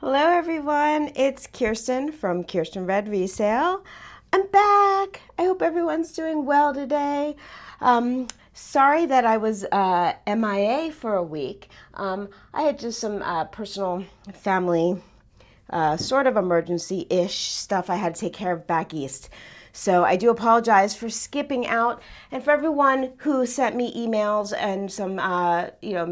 Hello everyone, it's Kirsten from Kierstenredresale. I'm back. I hope everyone's doing well today. Sorry that I was MIA for a week. I had just some personal family sort of emergency-ish stuff I had to take care of back east. So I do apologize for skipping out, and for everyone who sent me emails and some,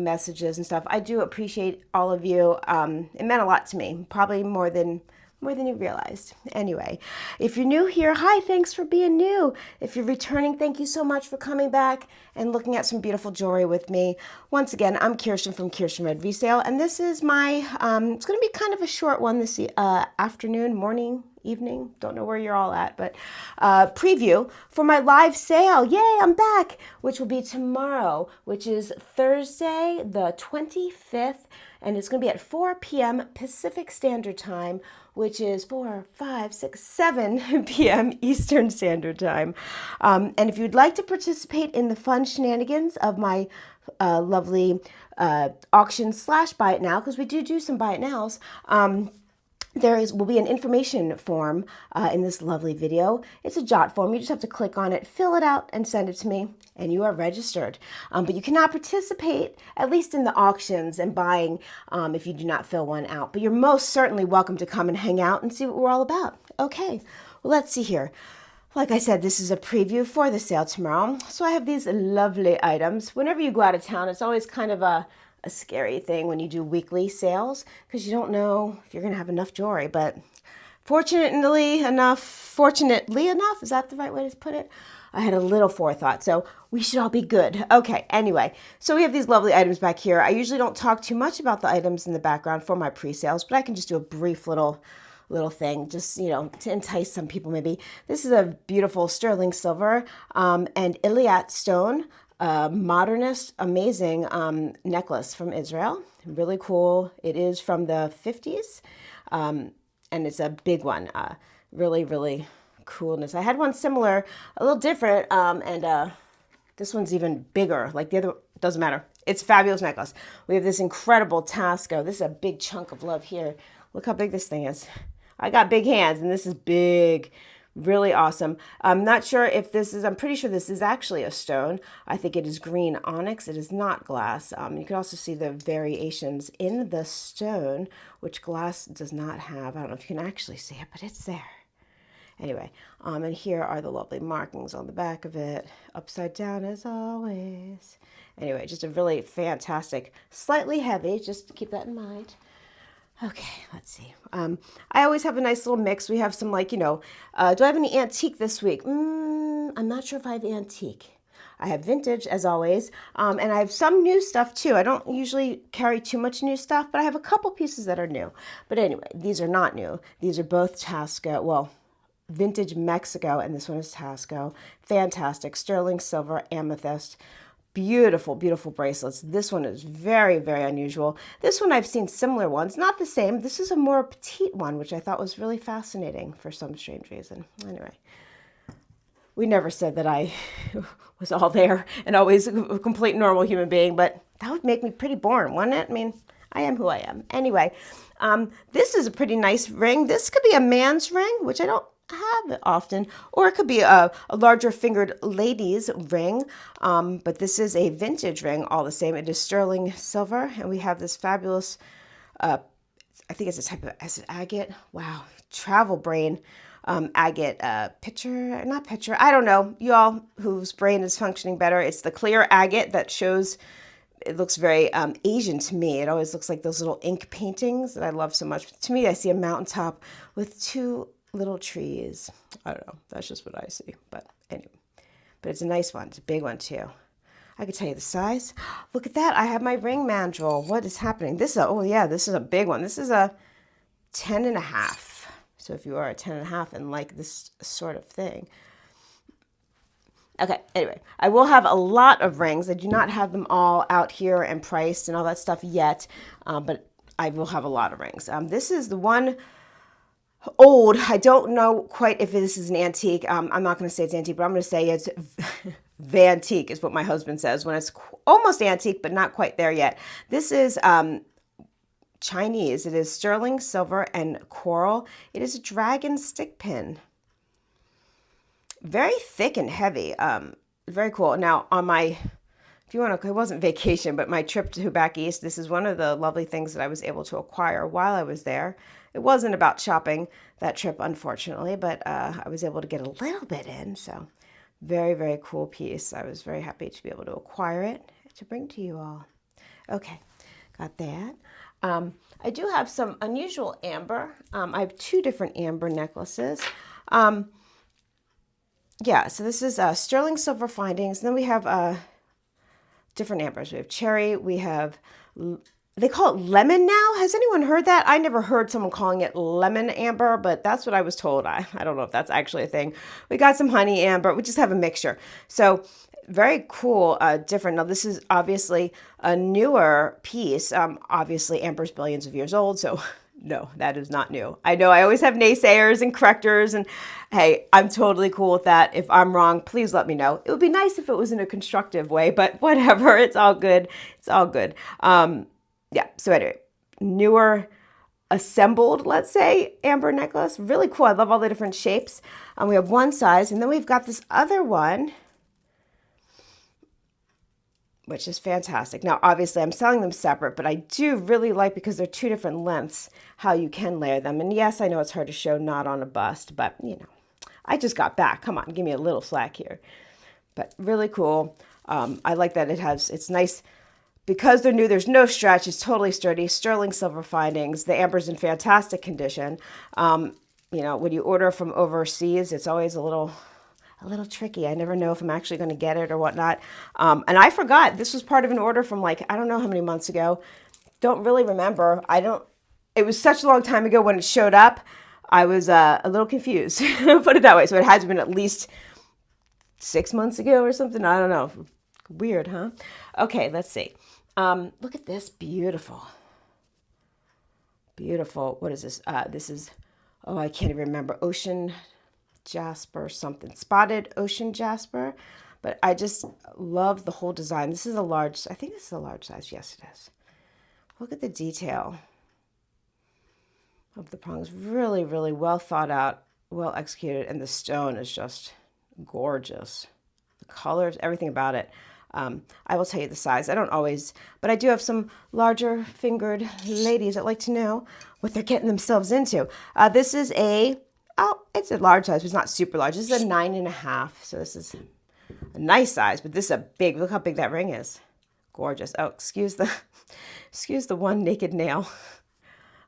messages and stuff. I do appreciate all of you. It meant a lot to me, probably more than you realized. Anyway, if you're new here, hi, thanks for being new. If you're returning, thank you so much for coming back and looking at some beautiful jewelry with me. Once again, I'm Kirsten from Kierstenredresale, and this is my, it's going to be kind of a short one this afternoon, morning, evening, don't know where you're all at, but preview for my live sale. Yay, I'm back, which will be tomorrow, which is Thursday, the 25th, and it's going to be at 4 p.m. Pacific Standard Time, which is 4, 5, 6, 7 p.m. Eastern Standard Time. And if you'd like to participate in the fun shenanigans of my lovely auction / buy it now, because we do some buy it nows, will be an information form in this lovely video. It's a jot form. You just have to click on it, fill it out, and send it to me, and you are registered. But you cannot participate, at least in the auctions and buying, if you do not fill one out. But you're most certainly welcome to come and hang out and see what we're all about. Okay, well, let's see here. Like I said, this is a preview for the sale tomorrow. So I have these lovely items. Whenever you go out of town, it's always kind of a scary thing when you do weekly sales because you don't know if you're going to have enough jewelry. But fortunately enough, is that the right way to put it? I had a little forethought, so we should all be good. Okay, anyway, so we have these lovely items back here. I usually don't talk too much about the items in the background for my pre-sales, but I can just do a brief little thing, just, to entice some people maybe. This is a beautiful sterling silver and Iliat stone, modernist, amazing necklace from Israel. Really cool. It is from the 50s, and it's a big one. Really, really coolness. I had one similar, a little different, and this one's even bigger. Like the other, doesn't matter. It's a fabulous necklace. We have this incredible Taxco. This is a big chunk of love here. Look how big this thing is. I got big hands, and this is big. Really awesome. I'm not sure if I'm pretty sure this is actually a stone. I think it is green onyx. It is not glass. You can also see the variations in the stone, which glass does not have. I don't know if you can actually see it, but it's there. Anyway, and here are the lovely markings on the back of it, upside down as always. Anyway, just a really fantastic, slightly heavy, just to keep that in mind. Okay, let's see. I always have a nice little mix. We have some do I have any antique this week? I'm not sure if I have antique. I have vintage, as always, and I have some new stuff, too. I don't usually carry too much new stuff, but I have a couple pieces that are new. But anyway, these are not new. These are both Taxco, vintage Mexico, and this one is Taxco. Fantastic. Sterling silver, amethyst. Beautiful, beautiful bracelets. This one is very, very unusual. This one I've seen similar ones, not the same. This is a more petite one, which I thought was really fascinating for some strange reason. Anyway, we never said that I was all there and always a complete normal human being, but that would make me pretty boring, wouldn't it? I mean, I am who I am. Anyway, this is a pretty nice ring. This could be a man's ring, which I don't have it often, or it could be a larger fingered lady's ring, but this is a vintage ring all the same. It is sterling silver, and we have this fabulous, I think it's a type of, is it agate? Wow, travel brain agate not picture, I don't know, you all whose brain is functioning better. It's the clear agate that shows, it looks very Asian to me. It always looks like those little ink paintings that I love so much. To me, I see a mountaintop with two little trees. I don't know. That's just what I see. But anyway, but it's a nice one. It's a big one too. I could tell you the size. Look at that. I have my ring mandrel. What is happening? This is a big one. This is a 10 and a half. So if you are a 10 and a half and like this sort of thing. Okay, anyway, I will have a lot of rings. I do not have them all out here and priced and all that stuff yet, but I will have a lot of rings. This is the one old. I don't know quite if this is an antique. I'm not going to say it's antique, but I'm going to say it's vantique is what my husband says when it's almost antique, but not quite there yet. This is Chinese. It is sterling silver and coral. It is a dragon stick pin. Very thick and heavy. Very cool. Now on my, if you want to, it wasn't vacation, but my trip to back east, this is one of the lovely things that I was able to acquire while I was there. It wasn't about shopping that trip, unfortunately, but I was able to get a little bit in. So very, very cool piece. I was very happy to be able to acquire it to bring to you all. Okay, got that. I do have some unusual amber. I have two different amber necklaces. Yeah, so this is sterling silver findings. And then we have different ambers. We have cherry. We have, they call it lemon now. Has anyone heard that? I never heard someone calling it lemon amber, but that's what I was told. I don't know if that's actually a thing. We got some honey amber. We just have a mixture. So very cool, different. Now this is obviously a newer piece. Obviously amber's billions of years old, so no, that is not new. I know I always have naysayers and correctors, and hey, I'm totally cool with that. If I'm wrong, please let me know. It would be nice if it was in a constructive way, but whatever, it's all good. It's all good. Yeah, so anyway, newer assembled, let's say, amber necklace. Really cool. I love all the different shapes. We have one size, and then we've got this other one, which is fantastic. Now, obviously, I'm selling them separate, but I do really like, because they're two different lengths, how you can layer them. And yes, I know it's hard to show not on a bust, but, you know, I just got back. Come on, give me a little slack here. But really cool. I like that it's nice. Because they're new, there's no stretch. It's totally sturdy. Sterling silver findings. The amber's in fantastic condition. You know, when you order from overseas, it's always a little tricky. I never know if I'm actually going to get it or whatnot. And I forgot this was part of an order from, like, I don't know how many months ago. Don't really remember. It was such a long time ago when it showed up. I was a little confused, put it that way. So it has been at least 6 months ago or something. I don't know. Weird, huh? Okay, let's see. Look at this. Beautiful. Beautiful. What is this? This is, oh, I can't even remember. Ocean Jasper something. Spotted ocean jasper. But I just love the whole design. This is a large, I think this is a large size. Yes, it is. Look at the detail of the prongs. Really, really well thought out, well executed. And the stone is just gorgeous. The colors, everything about it. I will tell you the size. I don't always, but I do have some larger fingered ladies that like to know what they're getting themselves into. This is it's a large size, but it's not super large. This is a 9.5. So this is a nice size, but this is a big, look how big that ring is. Gorgeous. Oh, excuse the one naked nail.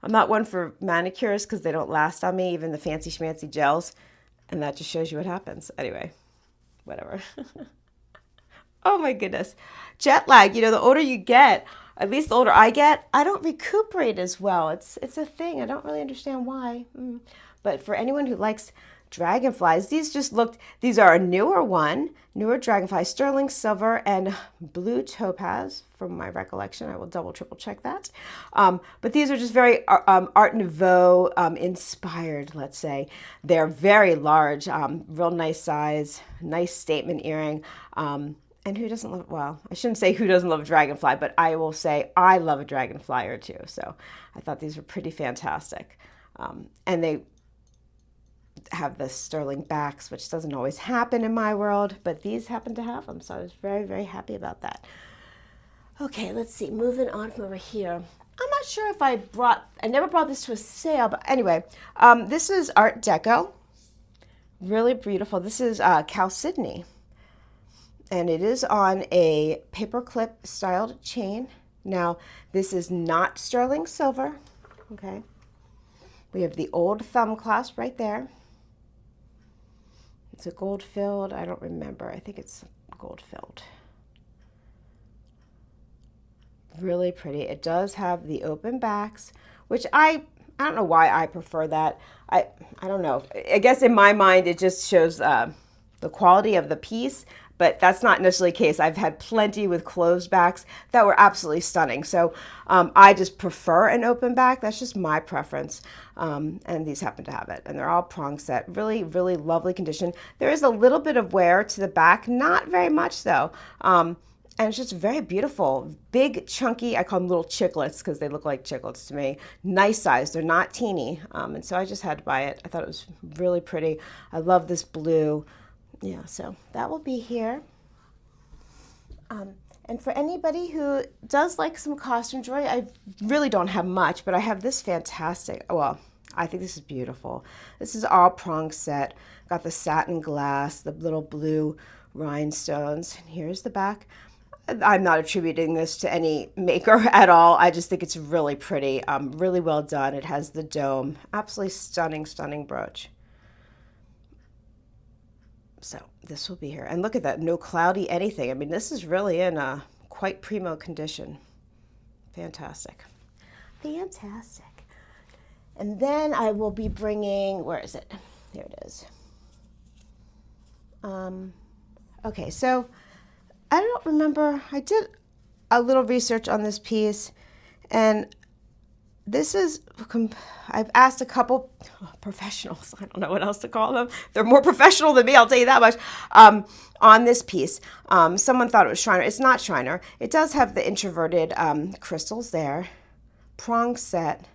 I'm not one for manicures because they don't last on me, even the fancy schmancy gels. And that just shows you what happens. Anyway, whatever. Oh my goodness. Jet lag, you know, the older you get, at least the older I get, I don't recuperate as well. It's a thing. I don't really understand why. But for anyone who likes dragonflies, these are a newer dragonfly, sterling silver and blue topaz from my recollection. I will double, triple check that. But these are just very Art Nouveau inspired, let's say. They're very large, real nice size, nice statement earring. And who doesn't love, well, I shouldn't say who doesn't love a dragonfly, but I will say I love a dragonfly or two. So I thought these were pretty fantastic. And they have the sterling backs, which doesn't always happen in my world, but these happen to have them. So I was very, very happy about that. Okay, let's see. Moving on from over here. I'm not sure if I never brought this to a sale, but anyway, this is Art Deco. Really beautiful. This is Chalcedony. And it is on a paperclip styled chain. Now, this is not sterling silver, okay? We have the old thumb clasp right there. It's a gold filled, I don't remember. I think it's gold filled. Really pretty. It does have the open backs, which I don't know why I prefer that. I don't know. I guess in my mind, it just shows the quality of the piece. But that's not necessarily the case. I've had plenty with closed backs that were absolutely stunning. So I just prefer an open back. That's just my preference. And these happen to have it. And they're all prong set. Really, really lovely condition. There is a little bit of wear to the back. Not very much though. And it's just very beautiful. Big, chunky, I call them little chiclets because they look like chiclets to me. Nice size. They're not teeny. And so I just had to buy it. I thought it was really pretty. I love this blue. Yeah, so that will be here. And for anybody who does like some costume jewelry, I really don't have much, but I have this fantastic, well, I think this is beautiful. This is all prong set. Got the satin glass, the little blue rhinestones. And here's the back. I'm not attributing this to any maker at all. I just think it's really pretty, really well done. It has the dome. Absolutely stunning, stunning brooch. So this will be here. And look at that, no cloudy anything. I mean, this is really in a quite primo condition. Fantastic. Fantastic. And then I will be bringing, where is it? There it is. Okay, so I don't remember, I did a little research on this piece, and this is, I've asked a couple professionals, I don't know what else to call them. They're more professional than me, I'll tell you that much, on this piece. Someone thought it was Shriner. It's not Shriner. It does have the introverted crystals there. Prong set.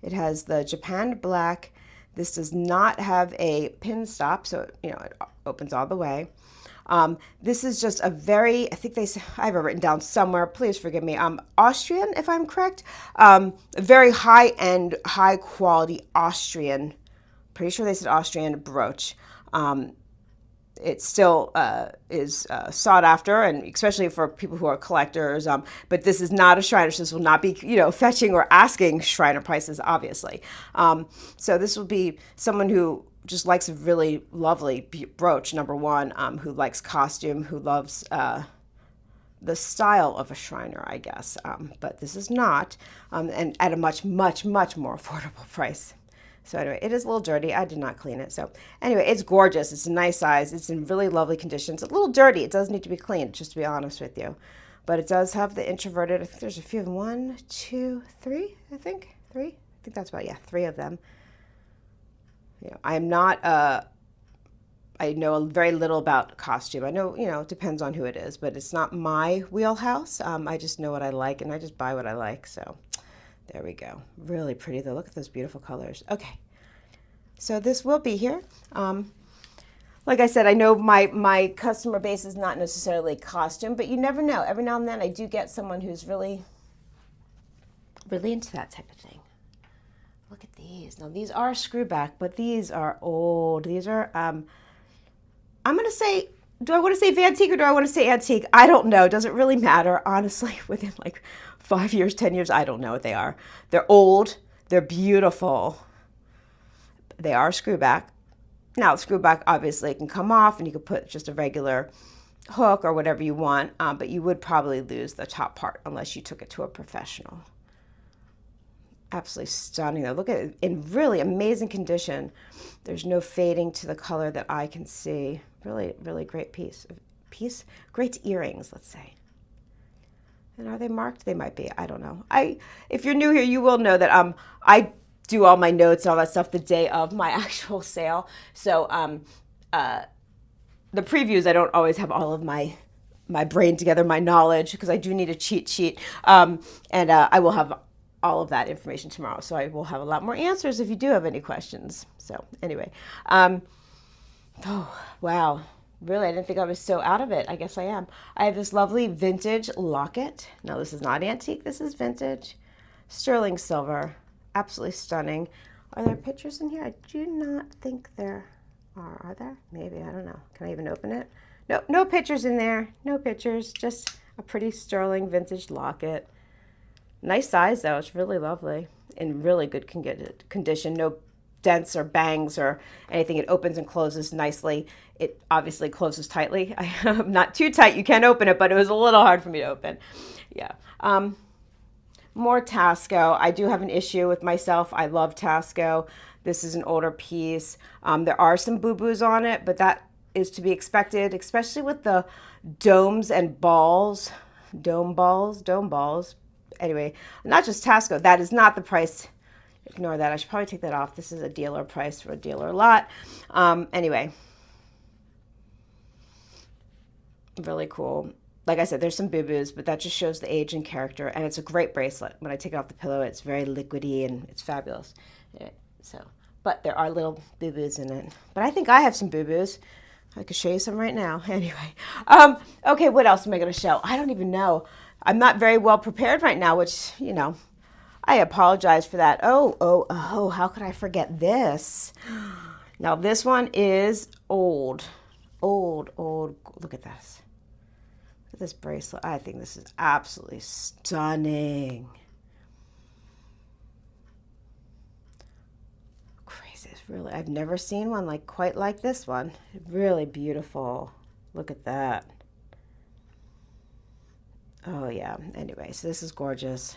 It has the Japan black. This does not have a pin stop, so it opens all the way. This is just a very, I think I have it written down somewhere, please forgive me, Austrian, if I'm correct. A very high-end, high-quality Austrian, pretty sure they said Austrian brooch. It still is sought after, and especially for people who are collectors. But this is not a Shriner, so this will not be, fetching or asking Shriner prices, obviously. So this will be someone who just likes a really lovely brooch, number one, who likes costume, who loves the style of a Shriner, I guess. But this is not, and at a much, much, much more affordable price. So anyway, it is a little dirty. I did not clean it. So anyway, it's gorgeous. It's a nice size. It's in really lovely condition. It's a little dirty. It does need to be cleaned, just to be honest with you. But it does have the introverted. I think there's a few of them. 1, 2, 3, I think. 3? I think that's about, 3 of them. I am not, I know very little about costume. I know, it depends on who it is, but it's not my wheelhouse. I just know what I like, and I just buy what I like. So there we go. Really pretty though. Look at those beautiful colors. Okay. So this will be here. Like I said, I know my customer base is not necessarily costume, but you never know. Every now and then I do get someone who's really, really into that type of thing. Look at these. Now these are screwback, but these are old. These are, I'm going to say, do I want to say Vantique or do I want to say antique? I don't know. Does it really matter? Honestly, within like 5 years, 10 years, I don't know what they are. They're old. They're beautiful. They are screwback. Now, screwback obviously can come off and you could put just a regular hook or whatever you want, but you would probably lose the top part unless you took it to a professional. Absolutely stunning though. Look at it in really amazing condition. There's no fading to the color that I can see. Really, really great piece. Great earrings, let's say. And are they marked? They might be. I don't know. If you're new here, you will know that I do all my notes and all that stuff the day of my actual sale. So the previews, I don't always have all of my brain together, my knowledge, because I do need a cheat sheet. And I will have all of that information tomorrow. So I will have a lot more answers if you do have any questions. So anyway, oh, wow. Really, I didn't think I was so out of it. I guess I am. I have this lovely vintage locket. Now, this is not antique. This is vintage. Sterling silver. Absolutely stunning. Are there pictures in here? I do not think there are. Are there? Maybe. I don't know. Can I even open it? No, no pictures in there. No pictures. Just a pretty sterling vintage locket. Nice size, though. It's really lovely. In really good condition. No dents or bangs or anything. It opens and closes nicely. It obviously closes tightly. Not too tight. You can't open it, but it was a little hard for me to open. Yeah. More Taxco. I do have an issue with myself. I love Taxco. This is an older piece. There are some boo-boos on it, but that is to be expected, especially with the domes and balls. Dome balls. Anyway, not just Taxco. That is not the price. Ignore that. I should probably take that off. This is a dealer price for a dealer lot. Anyway. Really cool. like I said, there's some boo-boos, but that just shows the age and character. And it's a great bracelet. When I take it off the pillow, it's very liquidy and it's fabulous. Yeah, so, but there are little boo-boos in it. But I think I have some boo-boos. I could show you some right now. Anyway, okay, what else am I going to show? I don't even know. I'm not very well prepared right now, which, you know, I apologize for that. Oh, how could I forget this? Now, this one is old. Old. Look at this. Look at this bracelet. I think this is absolutely stunning. Crazy. It's really, I've never seen one like quite like this one. Really beautiful. Look at that. Oh, yeah. Anyway, so this is gorgeous.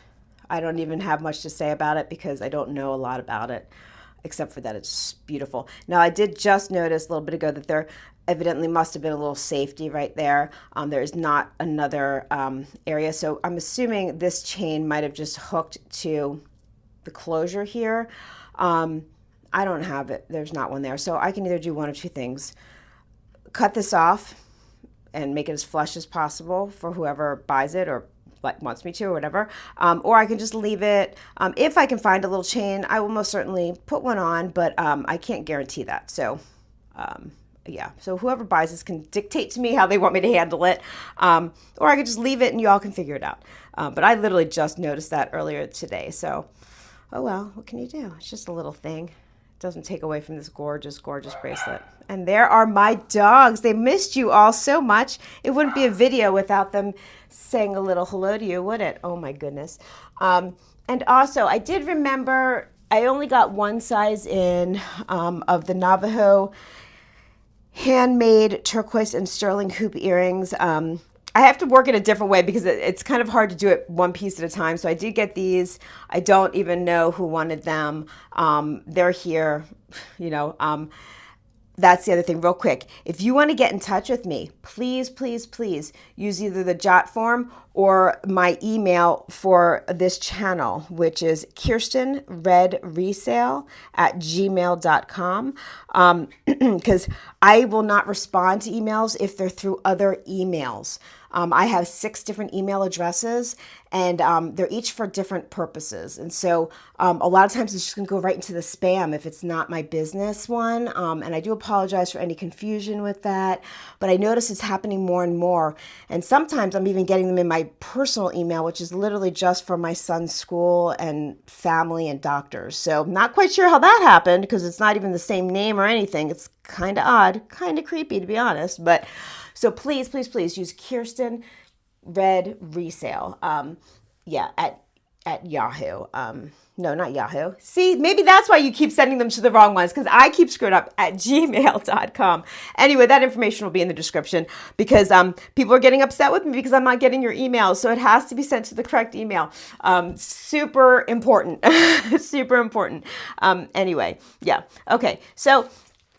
I don't even have much to say about it because I don't know a lot about it, except for that it's beautiful. Now, I did just notice a little bit ago that there evidently must have been a little safety right there. There is not another area. So I'm assuming this chain might have just hooked to the closure here. I don't have it. There's not one there. So I can either do one of two things. Cut this off and make it as flush as possible for whoever buys it or like wants me to or whatever. Or I can just leave it. If I can find a little chain, I will most certainly put one on, but I can't guarantee that. So yeah, so whoever buys this can dictate to me how they want me to handle it. Or I could just leave it and you all can figure it out. But I literally just noticed that earlier today. So, oh well, what can you do? It's just a little thing. Doesn't take away from this gorgeous, gorgeous bracelet. And there are my dogs. They missed you all so much. It wouldn't be a video without them saying a little hello to you, would it? Oh my goodness. And also, I did remember I only got one size in of the Navajo handmade turquoise and sterling hoop earrings. I have to work it a different way because it's kind of hard to do it one piece at a time. So I did get these. I don't even know who wanted them. They're here, you know. That's the other thing, real quick. If you want to get in touch with me, please, please, please use either the jot form or my email for this channel, which is Kierstenredresale@gmail.com. Because I will not respond to emails if they're through other emails. I have 6 different email addresses, and they're each for different purposes. And so a lot of times it's just going to go right into the spam if it's not my business one. And I do apologize for any confusion with that. But I notice it's happening more and more. And sometimes I'm even getting them in my personal email, which is literally just for my son's school and family and doctors. So I'm not quite sure how that happened because it's not even the same name or anything. It's kind of odd, kind of creepy, to be honest. But so please, please, please use Kiersten Red Resale. Yeah, at Yahoo. No, not Yahoo. See, maybe that's why you keep sending them to the wrong ones, because I keep screwed up at gmail.com. Anyway, that information will be in the description because people are getting upset with me because I'm not getting your emails. So it has to be sent to the correct email. Super important. Super important. Anyway, yeah. Okay, so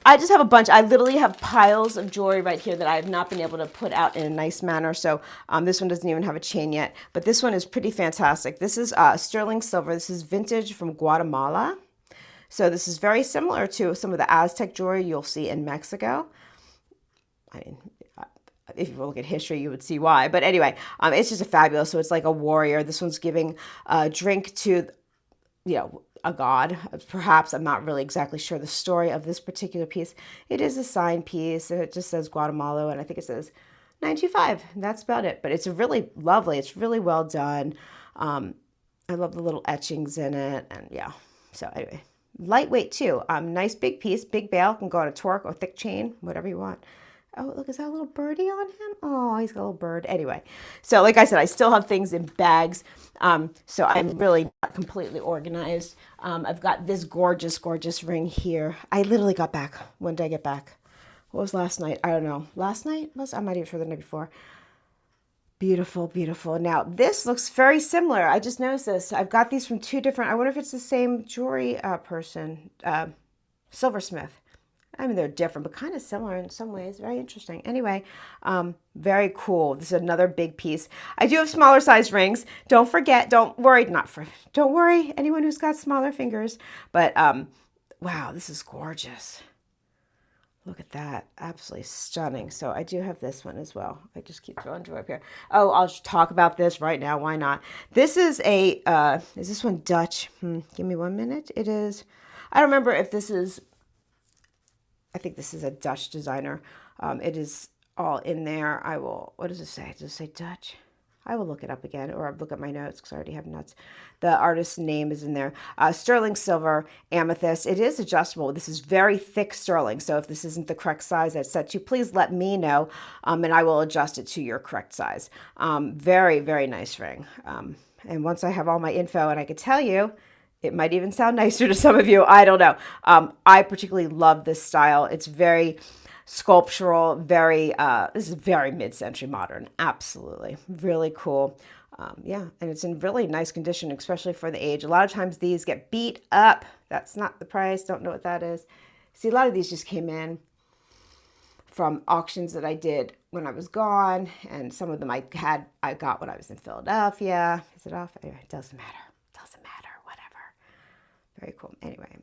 I just have a bunch. I literally have piles of jewelry right here that I have not been able to put out in a nice manner. So this one doesn't even have a chain yet, but this one is pretty fantastic. This is sterling silver. This is vintage from Guatemala. So this is very similar to some of the Aztec jewelry you'll see in Mexico. I mean, if you look at history, you would see why. But anyway, it's just a fabulous. So it's like a warrior. This one's giving a drink to, you know, a god, perhaps. I'm not really exactly sure the story of this particular piece. It is a signed piece, and it just says Guatemala, and I think it says 925. That's about it. But it's really lovely. It's really well done. I love the little etchings in it, and yeah. So anyway, lightweight too. Nice big piece, big bail. Can go on a torque or thick chain, whatever you want. Oh, look, is that a little birdie on him? Oh, he's got a little bird. Anyway, so like I said, I still have things in bags. So I'm really not completely organized. I've got this gorgeous, gorgeous ring here. I literally got back. When did I get back? What was last night? I don't know. Last night? I'm not even sure the night before. Beautiful, beautiful. Now, this looks very similar. I just noticed this. I've got these from 2 different, I wonder if it's the same jewelry person, silversmith. I mean, they're different, but kind of similar in some ways. Very interesting. Anyway, very cool. This is another big piece. I do have smaller size rings. Don't forget, don't worry, don't worry, anyone who's got smaller fingers. But, wow, this is gorgeous. Look at that. Absolutely stunning. So I do have this one as well. I just keep throwing joy up here. Oh, I'll just talk about this right now. Why not? This is is this one Dutch? Give me 1 minute. It is, I don't remember if this is, I think this is a Dutch designer. It is all in there. I will, what does it say? Does it say Dutch? I will look it up again, or I'll look at my notes because I already have notes. The artist's name is in there. Sterling silver, amethyst. It is adjustable. This is very thick sterling. So if this isn't the correct size I've set you, please let me know, and I will adjust it to your correct size. Very, very nice ring. And once I have all my info, and I could tell you, it might even sound nicer to some of you. I don't know. I particularly love this style. It's very sculptural, very, this is very mid-century modern. Absolutely. Really cool. Yeah, and it's in really nice condition, especially for the age. A lot of times these get beat up. That's not the price. Don't know what that is. See, a lot of these just came in from auctions that I did when I was gone, and some of them I got when I was in Philadelphia. Is it off? Anyway, it doesn't matter. Doesn't matter. Whatever. Very cool. Anyway,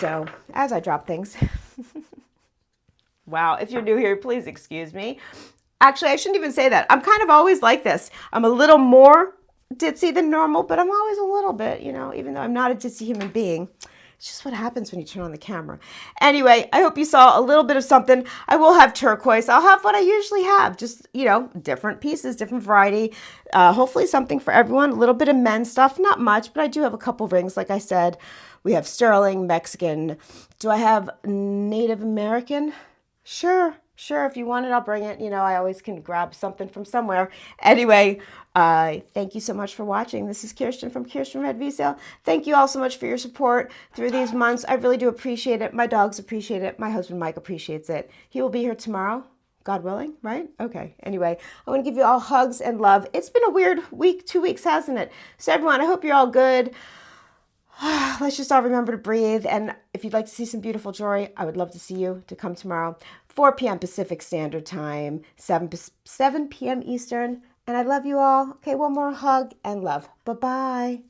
so as I drop things, wow, if you're new here, please excuse me. Actually, I shouldn't even say that. I'm kind of always like this. I'm a little more ditzy than normal, but I'm always a little bit, you know, even though I'm not a ditzy human being. It's just what happens when you turn on the camera. Anyway, I hope you saw a little bit of something. I will have turquoise. I'll have what I usually have, just, you know, different pieces, different variety. Hopefully something for everyone. A little bit of men's stuff, not much, but I do have a couple rings, like I said. We have sterling, Mexican. Do I have Native American? Sure. If you want it, I'll bring it. You know, I always can grab something from somewhere. Anyway, thank you so much for watching. This is Kirsten from Kierstenredresale. Thank you all so much for your support through these months. I really do appreciate it. My dogs appreciate it. My husband, Mike, appreciates it. He will be here tomorrow, God willing, right? Okay. Anyway, I want to give you all hugs and love. It's been a weird week, 2 weeks, hasn't it? So everyone, I hope you're all good. Let's just all remember to breathe. And if you'd like to see some beautiful jewelry, I would love to see you to come tomorrow, 4 p.m. Pacific Standard Time, 7 p.m. Eastern. And I love you all. Okay, one more hug and love. Bye-bye.